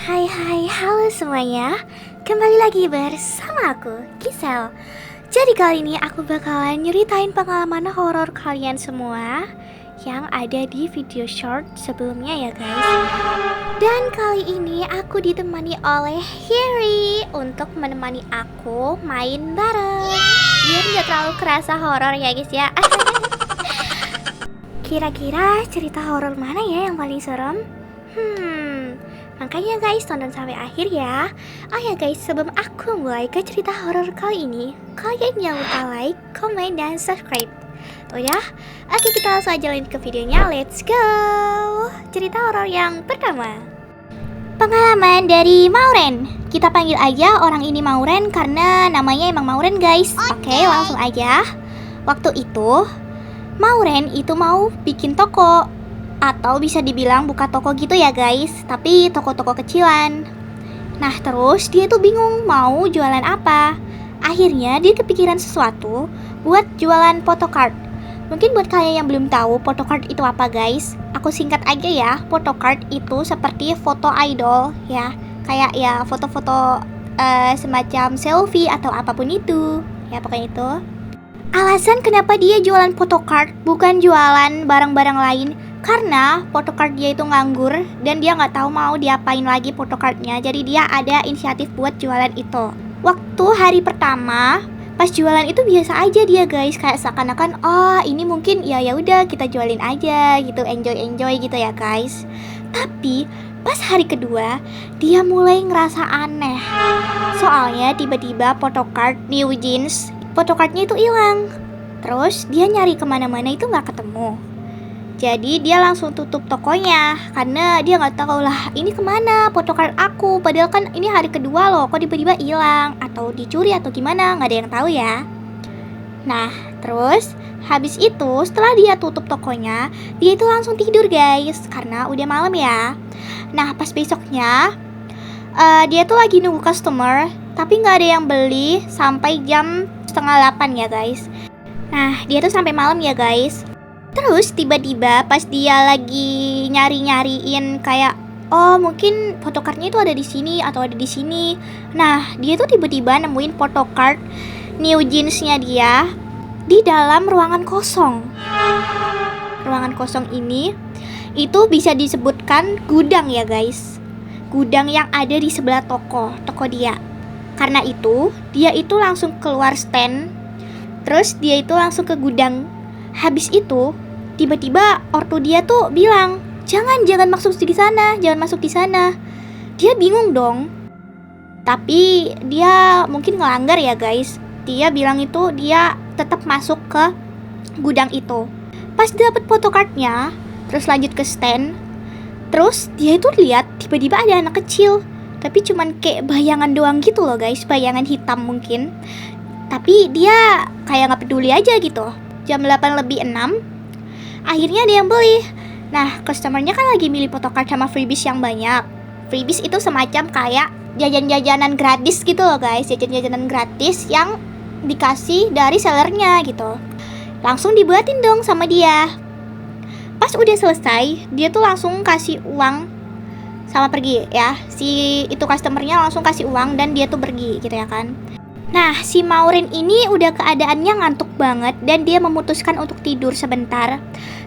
Halo semuanya. Kembali lagi bersama aku, Gisel. Jadi kali ini aku bakalan nyeritain pengalaman horor kalian semua yang ada di video short sebelumnya ya guys. Dan kali ini aku ditemani oleh Harry untuk menemani aku main bareng. Biar gak terlalu kerasa horor ya guys ya. Kira-kira cerita horor mana ya yang paling serem? Makanya guys tonton sampai akhir ya. Oh ya guys, sebelum aku mulai ke cerita horor kali ini, kalian jangan lupa like, comment, dan subscribe. Udah? Oke, kita langsung aja lanjut ke videonya. Let's go. Cerita horor yang pertama, pengalaman dari Mauren. Kita panggil aja orang ini Mauren karena namanya emang Mauren guys. Oke, langsung aja. Waktu itu Mauren itu mau bikin toko, atau bisa dibilang buka toko gitu ya guys, tapi toko-toko kecilan. Nah terus dia tuh bingung mau jualan apa. Akhirnya dia kepikiran sesuatu buat jualan photocard. Mungkin buat kalian yang belum tahu photocard itu apa guys, aku singkat aja ya. Photocard itu seperti foto idol ya, kayak ya foto-foto semacam selfie atau apapun itu ya, pokoknya itu. Alasan kenapa dia jualan photocard bukan jualan barang-barang lain, karena photocard dia itu nganggur dan dia nggak tahu mau diapain lagi photocardnya. Jadi dia ada inisiatif buat jualan itu. Waktu hari pertama pas jualan itu biasa aja dia guys, kayak seakan-akan ini mungkin ya udah kita jualin aja gitu, enjoy gitu ya guys. Tapi pas hari kedua dia mulai ngerasa aneh. Soalnya tiba-tiba photocard New Jeans, photocardnya itu hilang. Terus dia nyari kemana-mana itu nggak ketemu. Jadi dia langsung tutup tokonya karena dia nggak tahu lah ini kemana photocard aku. Padahal kan ini hari kedua loh, kok tiba-tiba hilang atau dicuri atau gimana, nggak ada yang tahu ya. Nah terus habis itu setelah dia tutup tokonya, dia itu langsung tidur guys karena udah malam ya. Nah pas besoknya dia tuh lagi nunggu customer, tapi nggak ada yang beli sampai jam 7:30 ya guys. Nah dia tuh sampai malam ya guys. Terus tiba-tiba pas dia lagi nyari-nyariin kayak mungkin photocardnya itu ada di sini atau ada di sini. Nah dia tuh tiba-tiba nemuin photocard New Jeans-nya dia di dalam ruangan kosong. Ruangan kosong ini itu bisa disebutkan gudang ya guys. Gudang yang ada di sebelah toko dia. Karena itu dia itu langsung keluar stand. Terus dia itu langsung ke gudang. Habis itu tiba-tiba ortu dia tuh bilang, jangan masuk di sana, jangan masuk di sana. Dia bingung dong. Tapi dia mungkin ngelanggar ya guys. Dia bilang itu dia tetap masuk ke gudang itu. Pas dapet photocardnya, terus lanjut ke stand. Terus dia itu lihat tiba-tiba ada anak kecil, tapi cuman kayak bayangan doang gitu loh guys, bayangan hitam mungkin. Tapi dia kayak gak peduli aja gitu. Jam 8:06 akhirnya ada yang beli. Nah customernya kan lagi milih photocard sama freebies yang banyak. Freebies itu semacam kayak jajan-jajanan gratis gitu loh guys, jajan-jajanan gratis yang dikasih dari sellernya gitu. Langsung dibuatin dong sama dia. Pas udah selesai, dia tuh langsung kasih uang sama pergi ya. Si itu customernya langsung kasih uang dan dia tuh pergi gitu ya kan. Nah si Mauren ini udah keadaannya ngantuk banget dan dia memutuskan untuk tidur sebentar.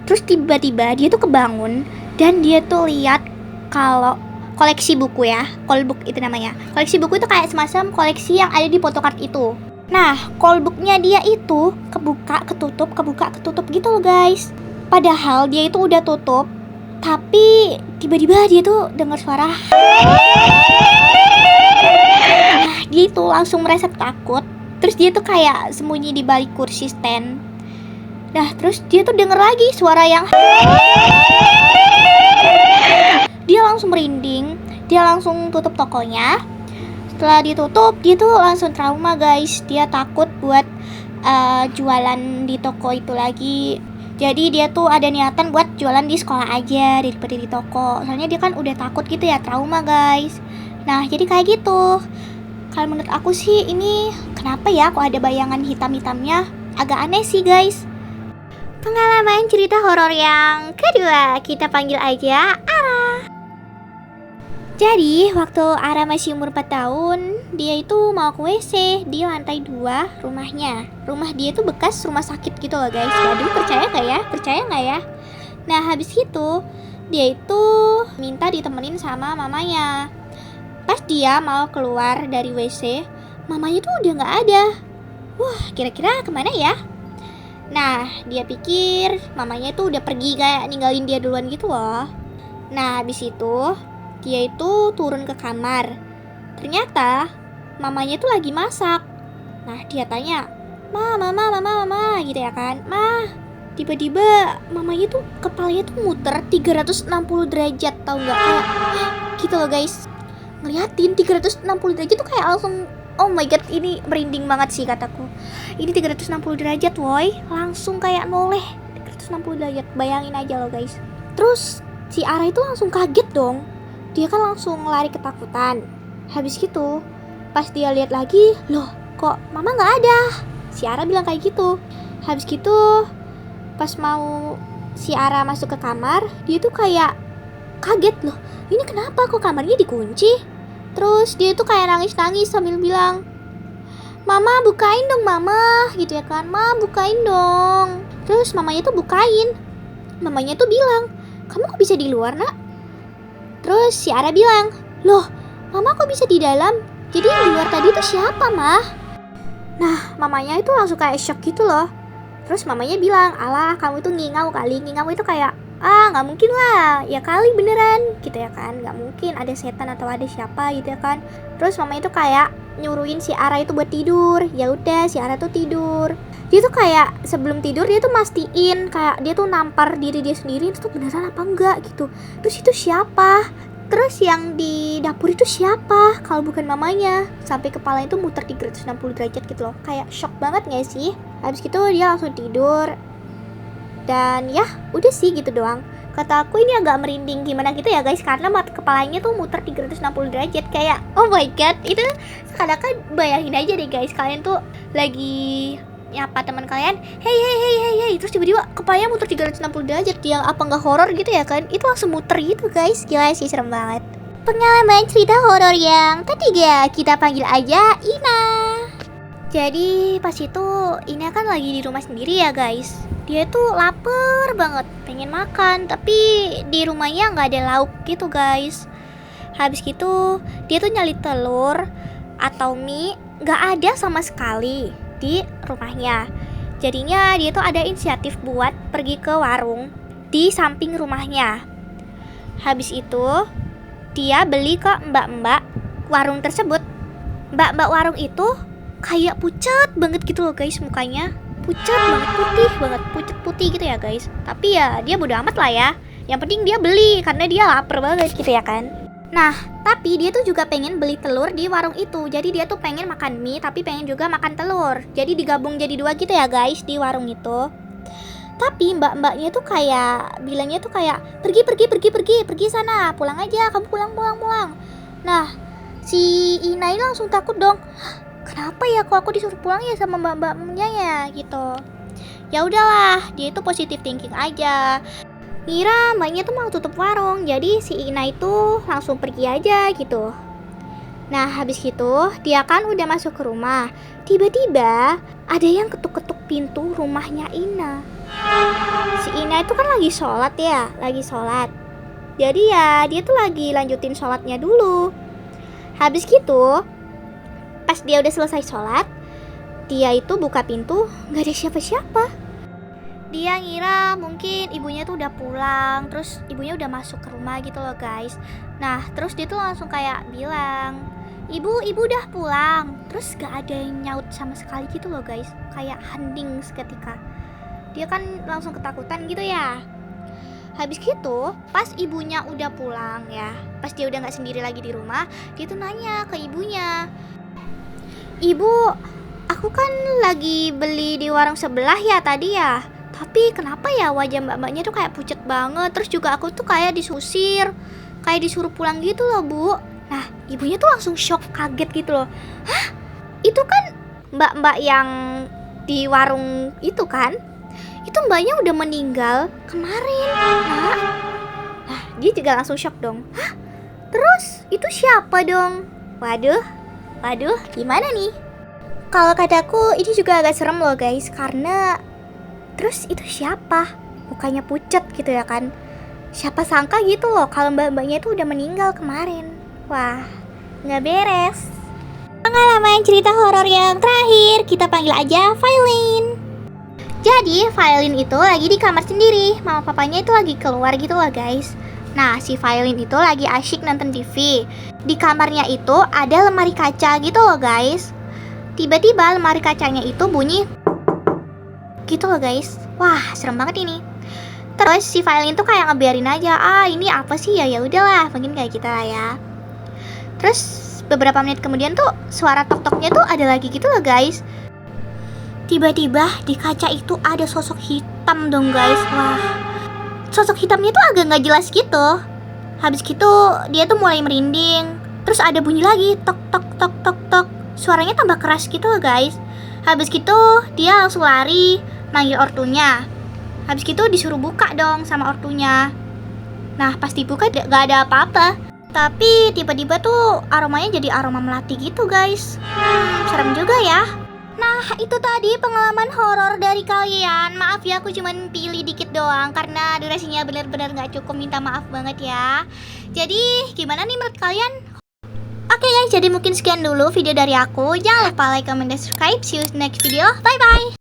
Terus tiba-tiba dia tuh kebangun dan dia tuh lihat kalau koleksi buku ya, callbook itu namanya. Koleksi buku itu kayak semacam koleksi yang ada di photocard itu. Nah callbooknya dia itu kebuka ketutup gitu loh guys. Padahal dia itu udah tutup, tapi tiba-tiba dia tuh dengar suara. Nah dia itu langsung merasa takut. Terus dia tuh kayak sembunyi di balik kursi stand. Nah terus dia tuh denger lagi suara yang. Dia langsung merinding. Dia langsung tutup tokonya. Setelah ditutup, dia tuh langsung trauma guys. Dia takut buat jualan di toko itu lagi. Jadi dia tuh ada niatan buat jualan di sekolah aja daripada di toko. Soalnya dia kan udah takut gitu ya, trauma guys. Nah jadi kayak gitu. Kalau menurut aku sih ini kenapa ya kok ada bayangan hitam-hitamnya, agak aneh sih guys. Pengalaman cerita horor yang kedua, kita panggil aja Ara. Jadi, waktu Ara masih umur 4 tahun, dia itu mau ke WC di lantai 2 rumahnya. Rumah dia itu bekas rumah sakit gitu loh guys. Waduh, percaya nggak ya? Percaya nggak ya? Nah, habis itu, dia itu minta ditemenin sama mamanya. Pas dia mau keluar dari WC, mamanya tuh udah nggak ada. Wah, kira-kira kemana ya? Nah, dia pikir mamanya tuh udah pergi kayak ninggalin dia duluan gitu loh. Nah, habis itu dia itu turun ke kamar. Ternyata mamanya tuh lagi masak. Nah, dia tanya, mama, gitu ya kan. Ma, tiba-tiba mamanya tuh kepalanya tuh muter 360 derajat, tau nggak? Kayak gitu loh guys. Ngeliatin 360 derajat tuh kayak langsung, oh my god, ini merinding banget sih kataku. Ini 360 derajat woy, langsung kayak noleh 360 derajat, bayangin aja loh guys. Terus si Ara itu langsung kaget dong. Dia kan langsung lari ketakutan. Habis gitu, pas dia lihat lagi, loh kok mama nggak ada? Si Ara bilang kayak gitu. Habis gitu, pas mau si Ara masuk ke kamar, dia tuh kayak kaget loh. Ini kenapa kok kamarnya dikunci? Terus dia tuh kayak nangis-nangis sambil bilang, mama bukain dong mama, gitu ya kan. Ma bukain dong. Terus mamanya tuh bukain. Mamanya tuh bilang, kamu kok bisa di luar nak? Terus si Ara bilang, loh mama kok bisa di dalam? Jadi yang di luar tadi itu siapa mah? Nah mamanya itu langsung kayak shock gitu loh. Terus mamanya bilang, alah kamu itu ngingau kali. Ngingau itu kayak, nggak mungkin lah, ya kali beneran gitu ya kan, nggak mungkin ada setan atau ada siapa gitu ya kan. Terus mamanya itu kayak nyuruhin si Ara itu buat tidur. Ya udah si Ara tuh tidur. Dia tuh kayak sebelum tidur dia tuh mastiin kayak dia tuh nampar diri dia sendiri itu tuh beneran apa enggak gitu. Terus itu siapa? Terus yang di dapur itu siapa? Kalau bukan mamanya. Sampai kepalanya tuh muter 360 derajat gitu loh. Kayak shock banget gak sih? Habis gitu dia langsung tidur. Dan ya udah sih gitu doang. Kata aku ini agak merinding gimana gitu ya guys, karena mata kepalanya tuh muter 360 derajat. Kayak oh my god, itu kadang kan bayangin aja deh guys, kalian tuh lagi nyapa teman kalian, hey, terus tiba-tiba kepalanya muter 360 derajat. Yang apa nggak horor gitu ya kan? Itu langsung muter gitu guys, gila sih, serem banget. Pengalaman cerita horor yang ketiga, kita panggil aja Ina. Jadi pas itu Ina kan lagi di rumah sendiri ya guys. Dia tuh lapar banget, pengen makan, tapi di rumahnya nggak ada lauk gitu guys. Habis gitu dia tuh nyali telur atau mie, nggak ada sama sekali di rumahnya. Jadinya dia tuh ada inisiatif buat pergi ke warung di samping rumahnya. Habis itu dia beli ke mbak-mbak warung tersebut. Mbak-mbak warung itu kayak pucat banget gitu loh guys mukanya. Pucat banget, putih banget, pucat putih gitu ya guys. Tapi ya dia bodo amat lah ya. Yang penting dia beli karena dia lapar banget gitu ya kan. Nah, tapi dia tuh juga pengen beli telur di warung itu. Jadi dia tuh pengen makan mie tapi pengen juga makan telur. Jadi digabung jadi dua gitu ya guys di warung itu. Tapi mbak-mbaknya tuh kayak bilangnya tuh kayak pergi sana, pulang aja, kamu pulang. Nah, si Ina ini langsung takut dong. Kenapa ya kok aku disuruh pulang ya sama mbak-mbaknya ya gitu. Ya udahlah, dia itu positive thinking aja. Ngira mbaknya tuh mau tutup warung, jadi si Ina itu langsung pergi aja gitu. Nah habis gitu dia kan udah masuk ke rumah. Tiba-tiba ada yang ketuk-ketuk pintu rumahnya Ina. Si Ina itu kan lagi sholat ya, Jadi ya dia tuh lagi lanjutin sholatnya dulu. Habis gitu pas dia udah selesai sholat, dia itu buka pintu, gak ada siapa-siapa. Dia ngira mungkin ibunya tuh udah pulang, terus ibunya udah masuk ke rumah gitu loh guys. Nah terus dia tuh langsung kayak bilang, ibu udah pulang. Terus gak ada yang nyaut sama sekali gitu loh guys. Kayak hening seketika. Dia kan langsung ketakutan gitu ya. Habis gitu pas ibunya udah pulang ya, pas dia udah gak sendiri lagi di rumah, dia tuh nanya ke ibunya, ibu, aku kan lagi beli di warung sebelah ya tadi ya, tapi kenapa ya wajah mbak-mbaknya tuh kayak pucet banget. Terus juga aku tuh kayak disusir, kayak disuruh pulang gitu loh bu. Nah ibunya tuh langsung shock, kaget gitu loh. Hah? Itu kan mbak-mbak yang di warung itu kan? Itu mbaknya udah meninggal kemarin. Nah dia juga langsung shock dong. Hah? Terus itu siapa dong? Waduh, gimana nih? Kalau kataku ini juga agak serem loh guys, karena terus itu siapa? Mukanya pucat gitu ya kan? Siapa sangka gitu loh kalau mbak-mbaknya itu udah meninggal kemarin. Wah, nggak beres. Pengalaman cerita horor yang terakhir, kita panggil aja Violet. Jadi Violet itu lagi di kamar sendiri, mama papanya itu lagi keluar gitu loh guys. Nah, si Violet itu lagi asyik nonton TV. Di kamarnya itu ada lemari kaca gitu loh guys. Tiba-tiba lemari kacanya itu bunyi gitu loh guys. Wah, serem banget ini. Terus si Violet itu kayak ngebiarin aja. Ini apa sih ya? Ya udahlah, mungkin kayak kita lah ya. Terus beberapa menit kemudian tuh suara tok-toknya tuh ada lagi gitu loh guys. Tiba-tiba di kaca itu ada sosok hitam dong guys. Wah, sosok hitamnya tuh agak nggak jelas gitu. Habis gitu dia tuh mulai merinding. Terus ada bunyi lagi tok tok tok tok tok. Suaranya tambah keras gitu loh guys. Habis gitu dia langsung lari manggil ortunya. Habis gitu disuruh buka dong sama ortunya. Nah pas dibuka gak ada apa-apa. Tapi tiba-tiba tuh aromanya jadi aroma melati gitu guys. Serem juga ya. Nah itu tadi pengalaman horor dari kalian. Maaf ya aku cuman pilih dikit doang karena durasinya benar-benar gak cukup, minta maaf banget ya. Jadi gimana nih menurut kalian? Oke guys, jadi mungkin sekian dulu video dari aku. Jangan lupa like, comment, dan subscribe. See you next video. Bye bye.